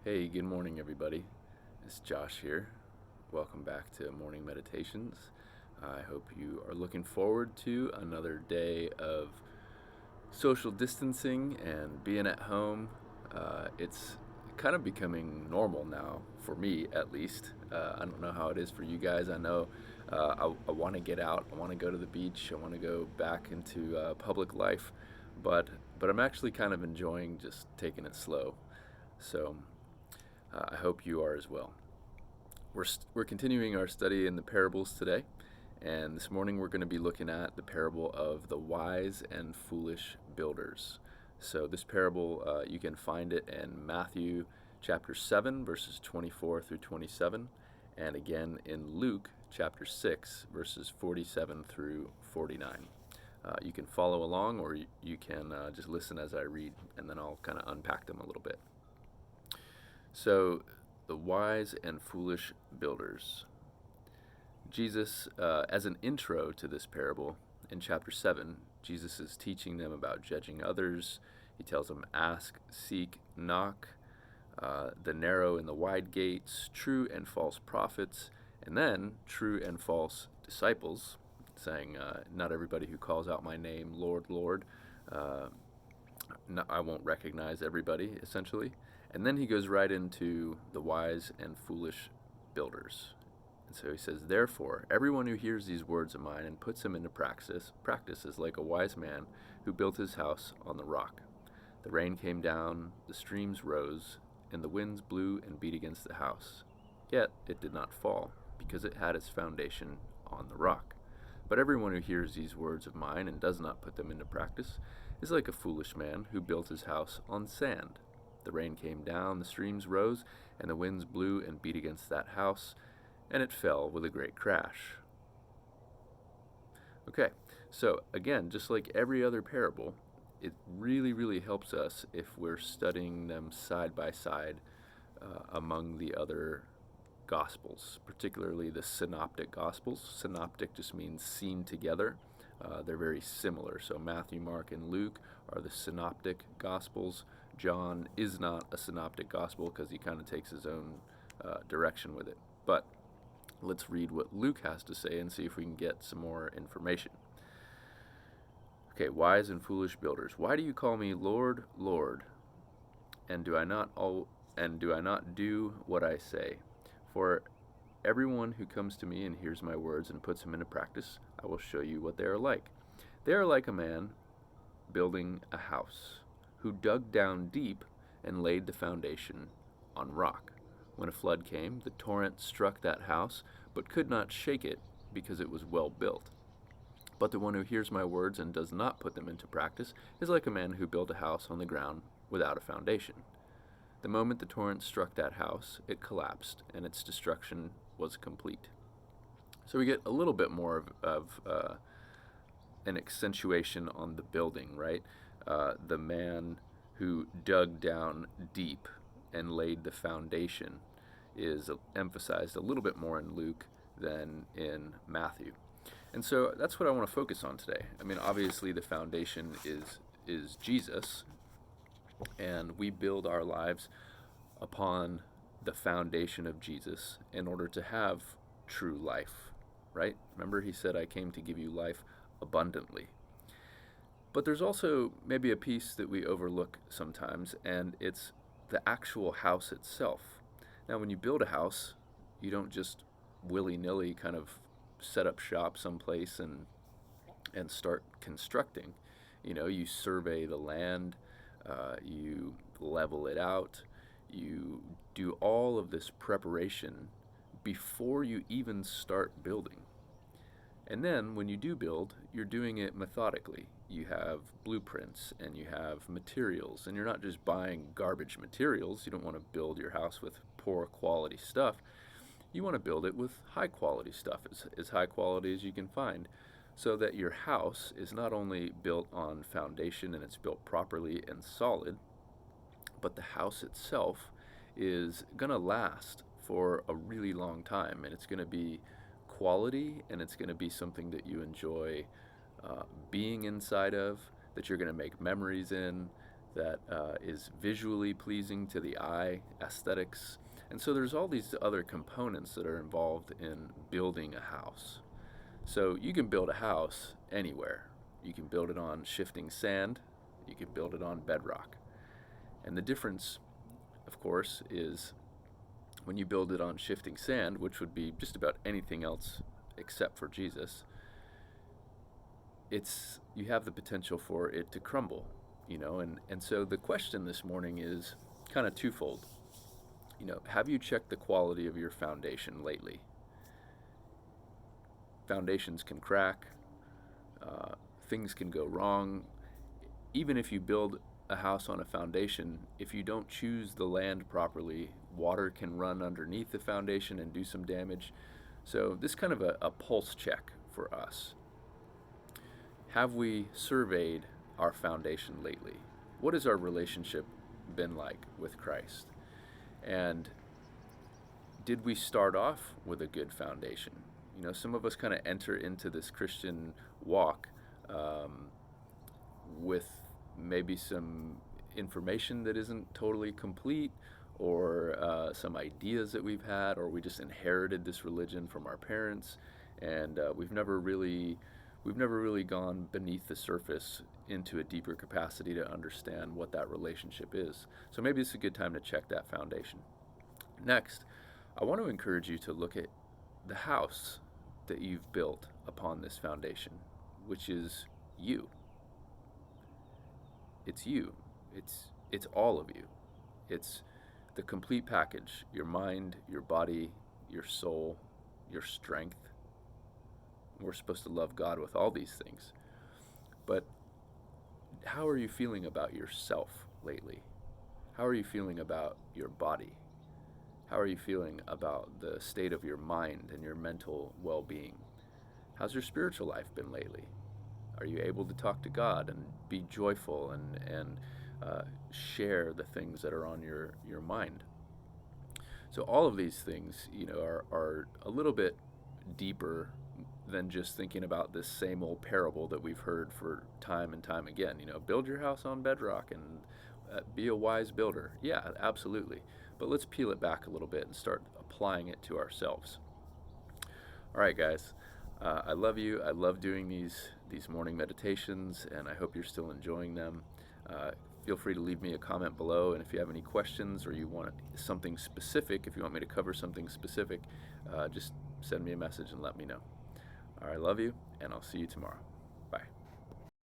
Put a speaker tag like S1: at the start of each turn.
S1: Hey, good morning, everybody. It's Josh here. Welcome back to Morning Meditations. I hope you are looking forward to another day of social distancing and being at home. It's kind of becoming normal now, for me at least. I don't know how it is for you guys. I know I want to get out, I want to go to the beach, I want to go back into public life, but, but I'm actually kind of enjoying just taking it slow. So I hope you are as well. We're continuing our study in the parables today, and this morning we're going to be looking at the parable of the wise and foolish builders. So, this parable, you can find it in Matthew chapter 7, verses 24 through 27, and again in Luke chapter 6, verses 47 through 49. You can follow along, or you can just listen as I read, and then I'll kind of unpack them a little bit. So, the wise and foolish builders. Jesus, as an intro to this parable, in chapter 7, Jesus is teaching them about judging others. He tells them, ask, seek, knock, the narrow and the wide gates, true and false prophets, and then true and false disciples, saying, not everybody who calls out my name, Lord, Lord, uh, no, I won't recognize everybody, essentially. And then he goes right into the wise and foolish builders. And so he says, therefore, everyone who hears these words of mine and puts them into practice is like a wise man who built his house on the rock. The rain came down, the streams rose, and the winds blew and beat against the house. Yet it did not fall, because it had its foundation on the rock. But everyone who hears these words of mine and does not put them into practice is like a foolish man who built his house on sand. The rain came down, the streams rose, and the winds blew and beat against that house, and it fell with a great crash. Okay, so again, just like every other parable, it really helps us if we're studying them side by side among the other Gospels, particularly the Synoptic Gospels. Synoptic just means seen together. They're very similar. So Matthew, Mark, and Luke are the Synoptic Gospels. John is not a Synoptic Gospel because he kind of takes his own direction with it. But let's read what Luke has to say and see if we can get some more information. Okay, wise and foolish builders, why do you call me Lord, Lord, and do I not do what I say? For everyone who comes to me and hears my words and puts them into practice, I will show you what they are like. They are like a man building a house, who dug down deep and laid the foundation on rock. When a flood came, the torrent struck that house, but could not shake it because it was well built. But the one who hears my words and does not put them into practice is like a man who built a house on the ground without a foundation. The moment the torrent struck that house, it collapsed, and its destruction was complete. So we get a little bit more of an accentuation on the building, right? The man who dug down deep and laid the foundation is emphasized a little bit more in Luke than in Matthew. And so that's what I want to focus on today. I mean, obviously the foundation is Jesus, and we build our lives upon the foundation of Jesus in order to have true life, right? Remember, he said, I came to give you life abundantly. But there's also maybe a piece that we overlook sometimes, and it's the actual house itself. Now, when you build a house, you don't just willy nilly kind of set up shop someplace and start constructing. You know, you survey the land, you level it out, you do all of this preparation before you even start building. And then when you do build, you're doing it methodically. You have blueprints and you have materials, and you're not just buying garbage materials. You don't want to build your house with poor quality stuff. You want to build it with high quality stuff, as high quality as you can find, so that your house is not only built on foundation and it's built properly and solid, but the house itself is going to last for a really long time, and it's going to be quality, and it's going to be something that you enjoy being inside of, that you're going to make memories in, that is visually pleasing to the eye, aesthetics. And so there's all these other components that are involved in building a house. So you can build a house anywhere. You can build it on shifting sand, you can build it on bedrock. And the difference, of course, is when you build it on shifting sand, which would be just about anything else except for Jesus, you have the potential for it to crumble, and so the question this morning is kind of twofold. Have you checked the quality of your foundation lately? Foundations can crack, things can go wrong. Even if you build a house on a foundation, if you don't choose the land properly, water can run underneath the foundation and do some damage. So this is kind of a pulse check for us. Have we surveyed our foundation lately? What has our relationship been like with Christ? And did we start off with a good foundation? Some of us kind of enter into this Christian walk with maybe some information that isn't totally complete, or some ideas that we've had, or we just inherited this religion from our parents, and we've never really gone beneath the surface into a deeper capacity to understand what that relationship is. So maybe it's a good time to check that foundation. Next, I want to encourage you to look at the house that you've built upon this foundation, which is you. It's you. It's all of you. It's the complete package: your mind, your body, your soul, your strength. We're supposed to love God with all these things. But how are you feeling about yourself lately? How are you feeling about your body? How are you feeling about the state of your mind and your mental well-being? How's your spiritual life been lately? Are you able to talk to God and be joyful and share the things that are on your mind? So all of these things, are a little bit deeper than just thinking about this same old parable that we've heard for time and time again. Build your house on bedrock and be a wise builder. Yeah, absolutely. But let's peel it back a little bit and start applying it to ourselves. All right, guys. I love you. I love doing these morning meditations, and I hope you're still enjoying them. Feel free to leave me a comment below, and if you have any questions or you want something specific, if you want me to cover something specific, just send me a message and let me know. All right, I love you, and I'll see you tomorrow.